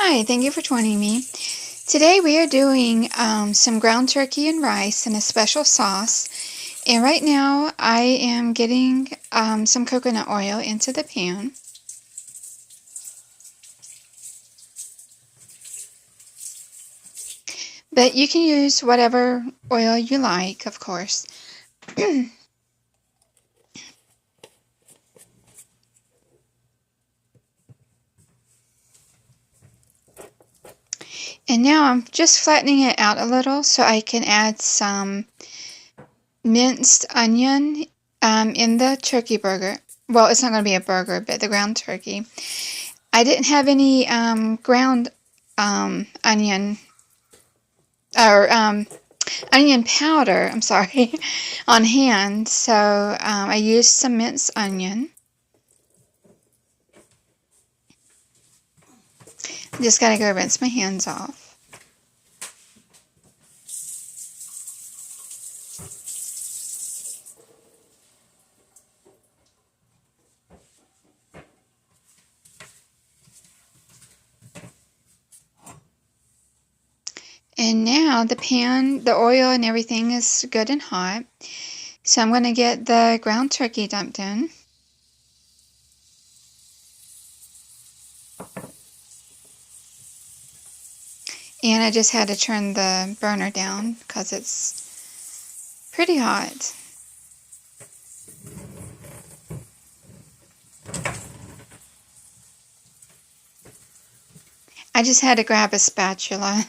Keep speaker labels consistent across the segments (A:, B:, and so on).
A: Hi, thank you for joining me. Today we are doing some ground turkey and rice in a special sauce. And right now I am getting some coconut oil into the pan. But you can use whatever oil you like, of course. And now I'm just flattening it out a little so I can add some minced onion in the turkey burger. Well, it's not going to be a burger, but the ground turkey. I didn't have any ground onion or onion powder, I'm sorry, on hand, so I used some minced onion. Just gotta go rinse my hands off. And now the oil and everything is good and hot. So I'm going to get the ground turkey dumped in. And I just had to turn the burner down because it's pretty hot. I just had to grab a spatula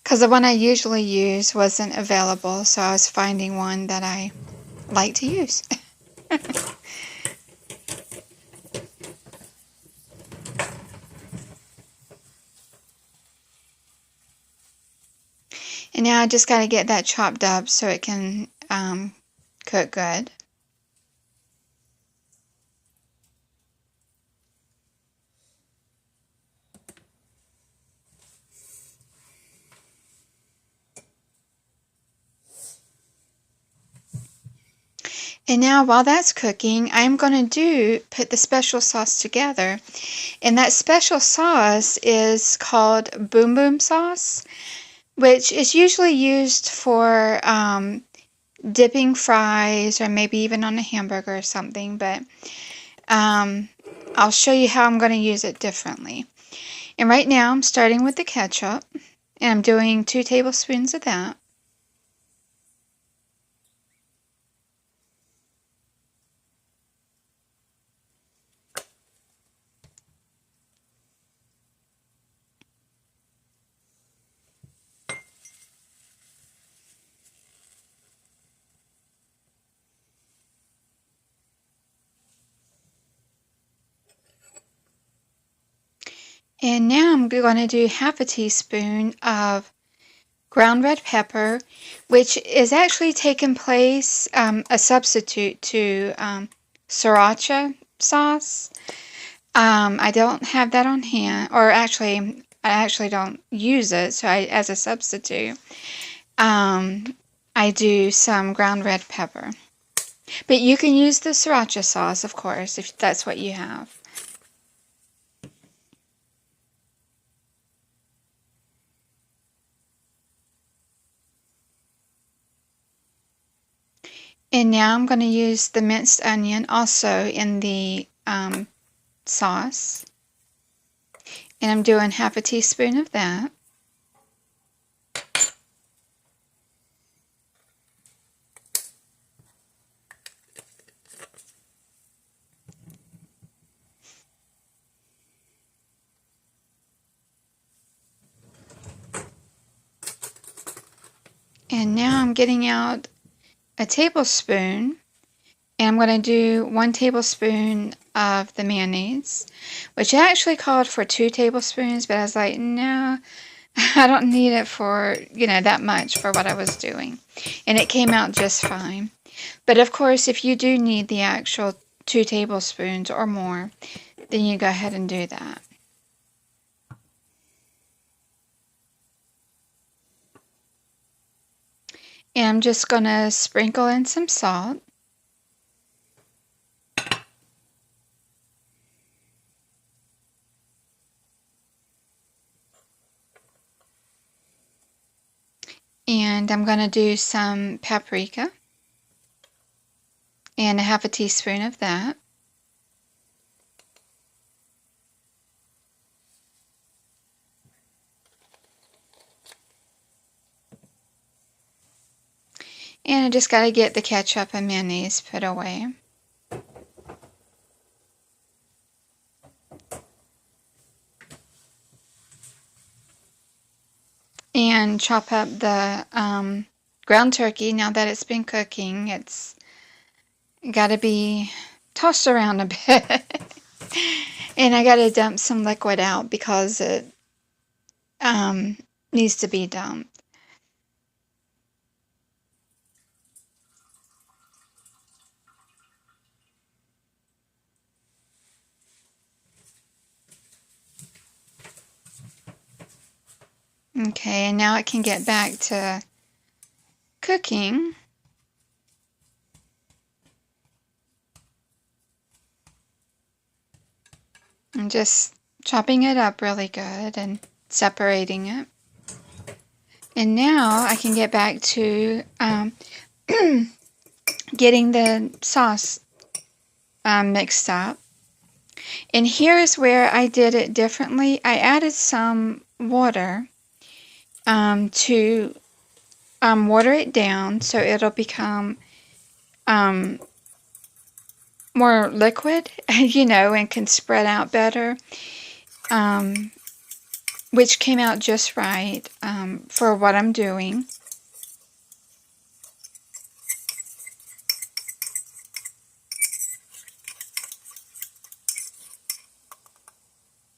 A: because the one I usually use wasn't available, so I was finding one that I like to use. And now I just got to get that chopped up so it can cook good. And now while that's cooking, I'm going to put the special sauce together. And that special sauce is called Boom Boom sauce, which is usually used for dipping fries or maybe even on a hamburger or something. But I'll show you how I'm going to use it differently. And right now I'm starting with the ketchup. And I'm doing 2 tablespoons of that. And now I'm going to do half a teaspoon of ground red pepper, which is actually taking place, a substitute to sriracha sauce. I don't have that on hand, or I actually don't use it, so as a substitute, I do some ground red pepper. But you can use the sriracha sauce, of course, if that's what you have. And now I'm going to use the minced onion also in the sauce. And I'm doing half a teaspoon of that. And now I'm getting out a tablespoon, and I'm going to do 1 tablespoon of the mayonnaise, which I actually called for 2 tablespoons, but I was like, no, I don't need it for, that much for what I was doing. And it came out just fine. But of course, if you do need the actual 2 tablespoons or more, then you go ahead and do that. And I'm just going to sprinkle in some salt. And I'm going to do some paprika and a half a teaspoon of that. And I just got to get the ketchup and mayonnaise put away. And chop up the ground turkey. Now that it's been cooking, it's got to be tossed around a bit. And I got to dump some liquid out because it needs to be dumped. Okay, and now it can get back to cooking. And just chopping it up really good and separating it. And now I can get back to getting the sauce mixed up. And here's where I did it differently. I added some water to water it down so it'll become more liquid, you know, and can spread out better, which came out just right for what I'm doing.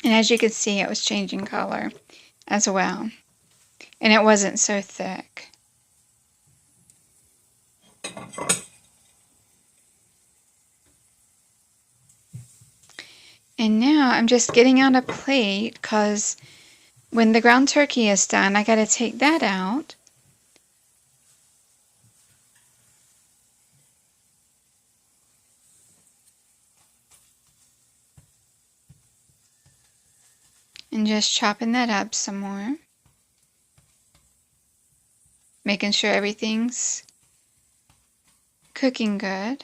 A: And as you can see, it was changing color as well. And it wasn't so thick. And now I'm just getting out a plate because when the ground turkey is done, I got to take that out. And just chopping that up some more. Making sure everything's cooking good.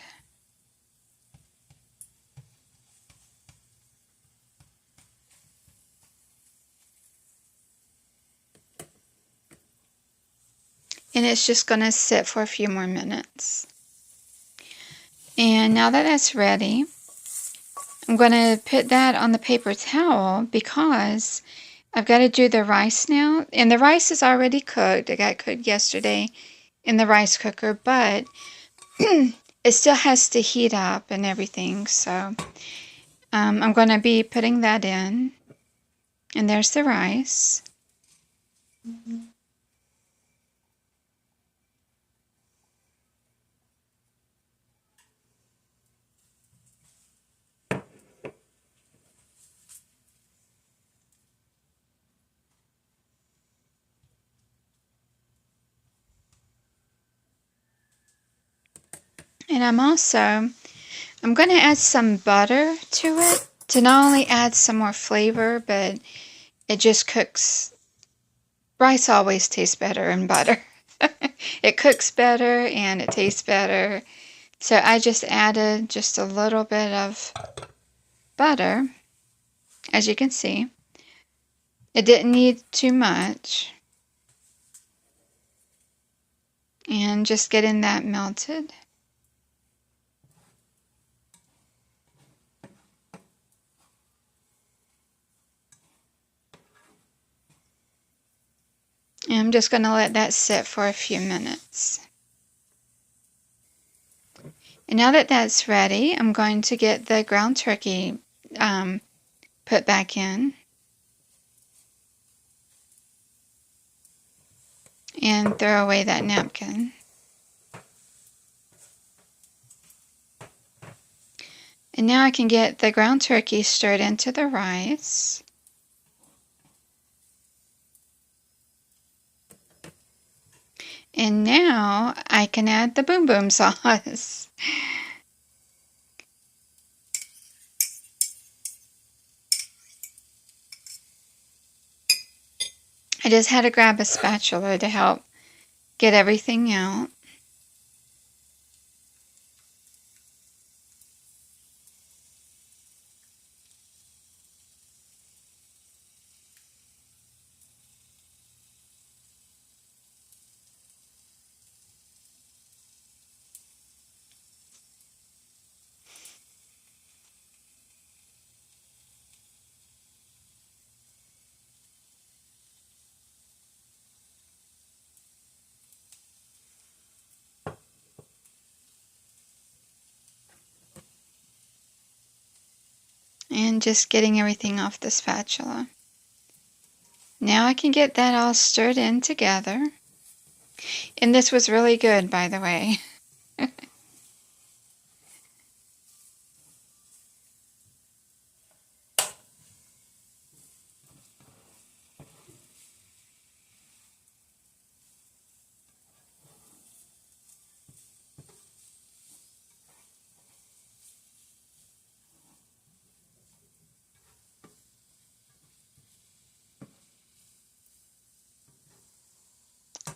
A: And it's just going to sit for a few more minutes. And now that that's ready, I'm going to put that on the paper towel because I've got to do the rice now. And the rice is already cooked. It got cooked yesterday in the rice cooker, but it still has to heat up and everything. So I'm going to be putting that in. And there's the rice. And I'm going to add some butter to it to not only add some more flavor, but it just cooks. Rice always tastes better in butter. It cooks better and it tastes better. So I just added just a little bit of butter, as you can see. It didn't need too much. And just getting that melted. And I'm just going to let that sit for a few minutes. And now that that's ready, I'm going to get the ground turkey put back in. And throw away that napkin. And now I can get the ground turkey stirred into the rice. And now I can add the boom boom sauce. I just had to grab a spatula to help Get everything out. And just getting everything off the spatula. Now I can get that all stirred in together. And this was really good, by the way.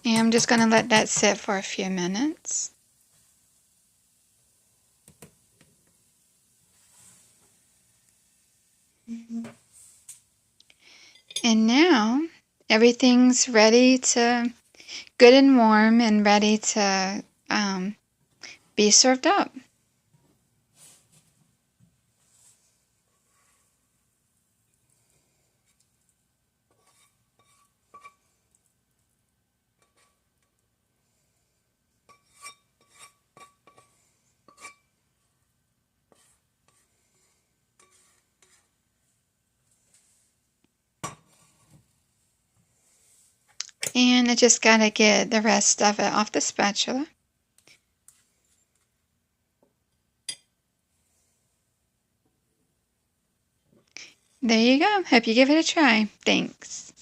A: And I'm just going to let that sit for a few minutes. And now everything's ready to, good and warm and ready to be served up. And I just got to get the rest of it off the spatula. There you go. Hope you give it a try. Thanks.